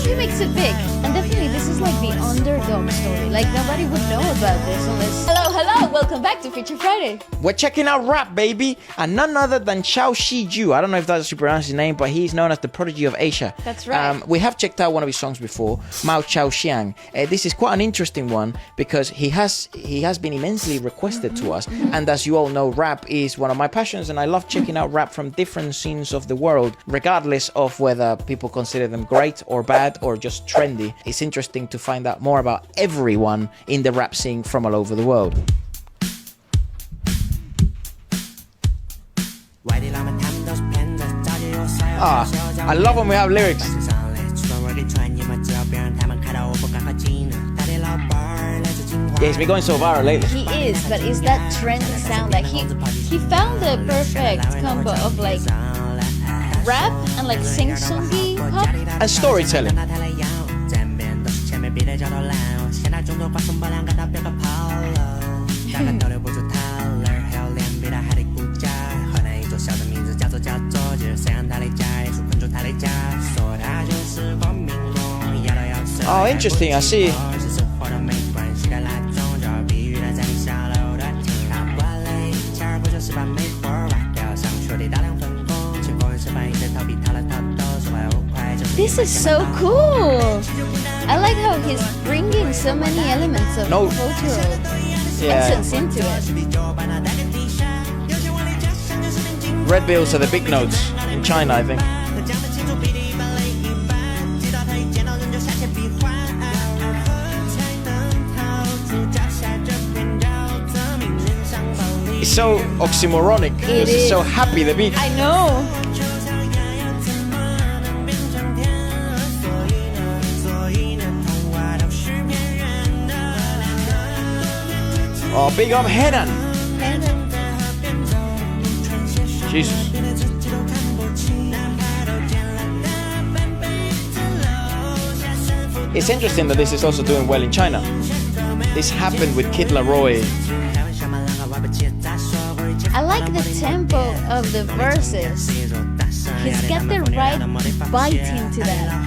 he makes it big. And definitely this is like the underdog story. Like nobody would know about this unless... Hello, welcome back to Feature Friday. We're checking out rap, baby, and none other than Xiao Shiju. I don't know if that's how you pronounce his name, but he's known as the prodigy of Asia. That's right. We have checked out one of his songs before, Mao Chao Xiang. This is quite an interesting one because he has been immensely requested to us. And as you all know, rap is one of my passions, and I love checking out rap from different scenes of the world, regardless of whether people consider them great or bad or just trendy. It's interesting to find out more about everyone in the rap scene from all over the world. I love when we have lyrics. Yeah, he's been going so viral lately. He is, but is that trendy sound that he found the perfect combo of like rap and like sing-songy pop and storytelling. Oh, interesting, I see. This is so cool. I like how he's bringing so many elements of cultural essence into it. Red bills are the big notes in China, I think. It's so oxymoronic. It's so happy, the beat. I know. Oh, big up Henan. Jesus. It's interesting that this is also doing well in China. This happened with Kid Laroi. I like the tempo of the verses. He's got the right bite into that.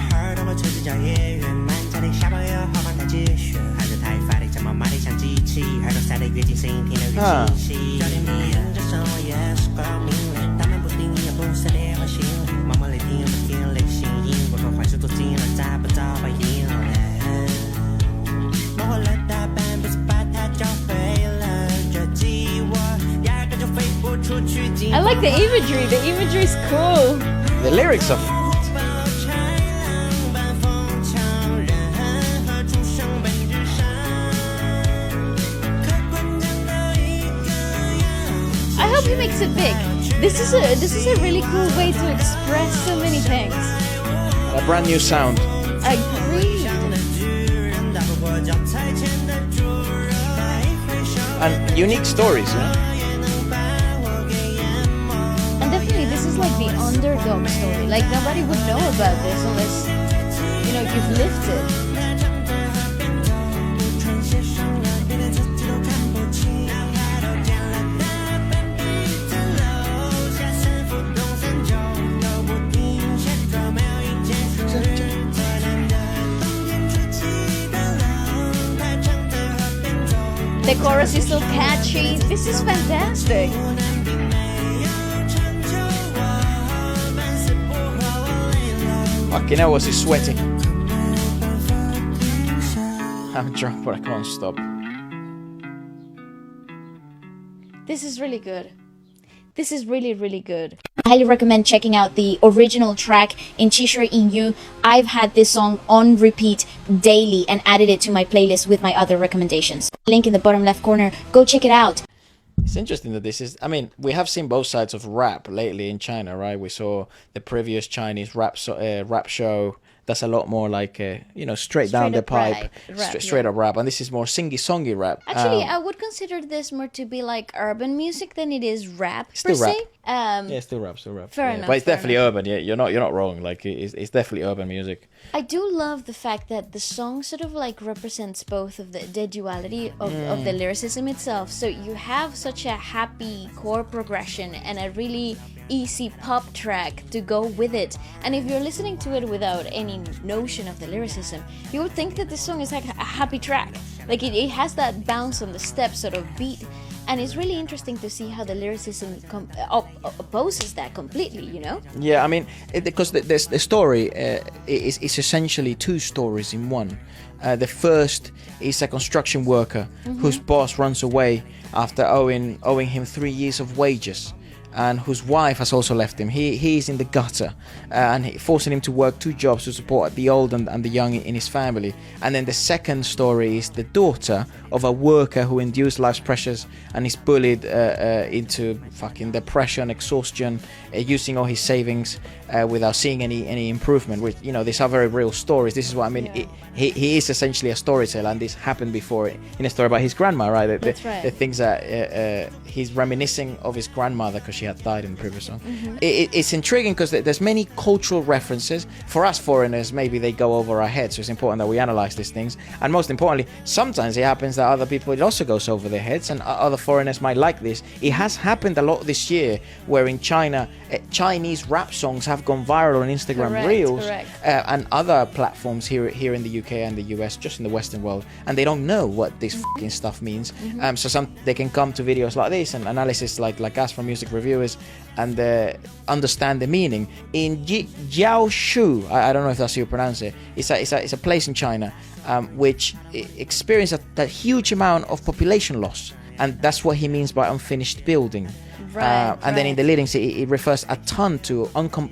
I like the imagery. The imagery is cool. The lyrics are... I hope he makes it big. This is a really cool way to express so many things. A brand new sound. Agreed. And unique stories, yeah? And definitely this is like the underdog story. Like nobody would know about this unless, you know, you've lived it. The chorus is so catchy. This is fantastic. Fucking hell, was he sweating? I'm drunk, but I can't stop. This is really good. This is really, really good. I highly recommend checking out the original track in Qishui In You. I've had this song on repeat daily and added it to my playlist with my other recommendations. Link in the bottom left corner. Go check it out. It's interesting that this is... I mean, we have seen both sides of rap lately in China, right? We saw the previous Chinese rap show. That's a lot more like, straight down the pipe, straight up rap. And this is more singy-songy rap. Actually, I would consider this more to be like urban music than it is rap, still per rap. se. Yeah, still rap. Fair enough. But it's definitely urban. Yeah, you're not wrong. Like it's definitely urban music. I do love the fact that the song sort of like represents both of the duality of the lyricism itself. So you have such a happy chord progression and a really easy pop track to go with it. And if you're listening to it without any notion of the lyricism, you would think that this song is like a happy track. Like it has that bounce on the step sort of beat. And it's really interesting to see how the lyricism opposes that completely, you know? Yeah, I mean, because the story is essentially two stories in one. The first is a construction worker whose boss runs away after owing him 3 years of wages, and whose wife has also left him. He is in the gutter, and forcing him to work 2 jobs to support the old and the young in his family. And then the second story is the daughter of a worker who endures life's pressures and is bullied into fucking depression, exhaustion, using all his savings without seeing any improvement. Which, you know, these are very real stories. This is what I mean. Yeah. He is essentially a storyteller, and this happened before in a story about his grandma, right? That's right. The things that he's reminiscing of his grandmother because she had died in the previous song. It's intriguing because there's many cultural references. For us foreigners, maybe they go over our heads, so it's important that we analyze these things. And most importantly, sometimes it happens that other people, it also goes over their heads, and other foreigners might like this. It has happened a lot this year, where in China, Chinese rap songs have gone viral on Instagram Reels and other platforms here in the UK and the US, just in the Western world, and they don't know what this fucking stuff means. So they can come to videos like this and analysis like us from music reviewers and understand the meaning. In Jiaoshu, I don't know if that's how you pronounce it. It's a place in China which experienced that huge amount of population loss, and that's what he means by unfinished building. And then in the lyrics it refers a ton to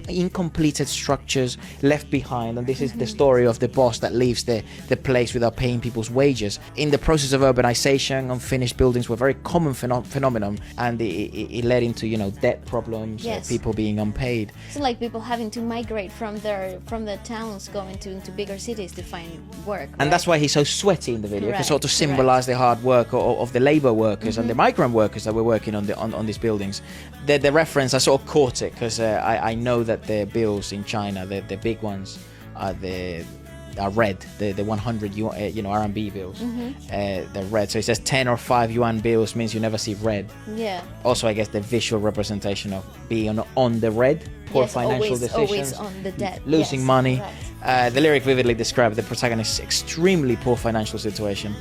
incompleted structures left behind, and this is the story of the boss that leaves the place without paying people's wages. In the process of urbanization, unfinished buildings were a very common phenomenon, and it led into, you know, debt problems, people being unpaid. So like people having to migrate from the towns going into bigger cities to find work, right? And that's why he's so sweaty in the video, to sort of symbolize the hard work of the labor workers and the migrant workers that were working on these buildings. The reference, I sort of caught it because I know that the bills in China, the big ones, are red. The 100 yuan, RMB bills, they're red. So it says 10 or 5 yuan bills means you never see red. Yeah. Also, I guess the visual representation of being on the red, poor financial decisions, always on the debt, losing money. The lyric vividly described the protagonist's extremely poor financial situation,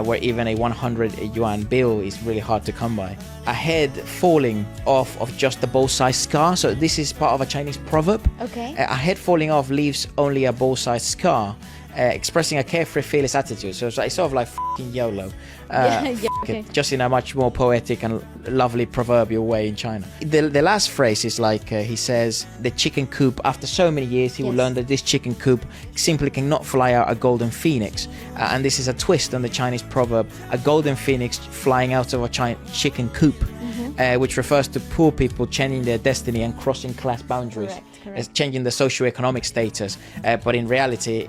where even a 100 yuan bill is really hard to come by. A head falling off of just a bowl-sized scar. So this is part of a Chinese proverb. Okay. A head falling off leaves only a bowl-sized scar, expressing a carefree, fearless attitude. So it's sort of like fucking YOLO. Just in a much more poetic and lovely proverbial way in China. The last phrase is like, he says, the chicken coop, after so many years, he will learn that this chicken coop simply cannot fly out a golden phoenix. And this is a twist on the Chinese proverb, a golden phoenix flying out of a chicken coop, which refers to poor people changing their destiny and crossing class boundaries. Correct. Changing the socio-economic status. But in reality,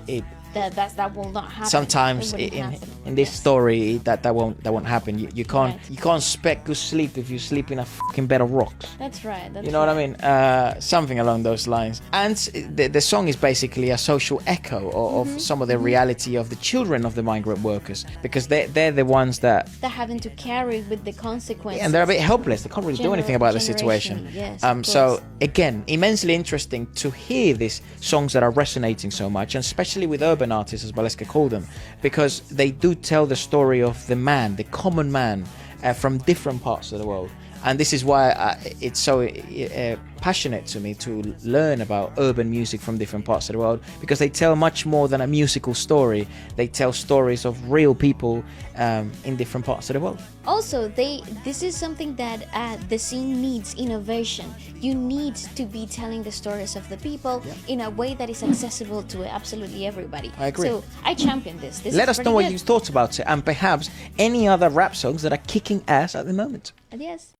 that will not happen. Sometimes in this story that won't happen. You can't expect good sleep if you sleep in a fucking bed of rocks. That's right. You know what I mean? Something along those lines. And the song is basically a social echo of some of the reality of the children of the migrant workers, because they're the ones that they're having to carry with the consequences. And they're a bit helpless. They can't really do anything about the situation. Yes, so again, immensely interesting to hear these songs that are resonating so much, and especially with urban artists, as Valeska called them, because they do tell the story of the man, the common man, from different parts of the world. And this is why it's so passionate to me to learn about urban music from different parts of the world, because they tell much more than a musical story. They tell stories of real people in different parts of the world. Also, this is something that the scene needs innovation. You need to be telling the stories of the people in a way that is accessible to absolutely everybody. I agree. So I champion this. Let us know what you thought about it, and perhaps any other rap songs that are kicking ass at the moment. Adios.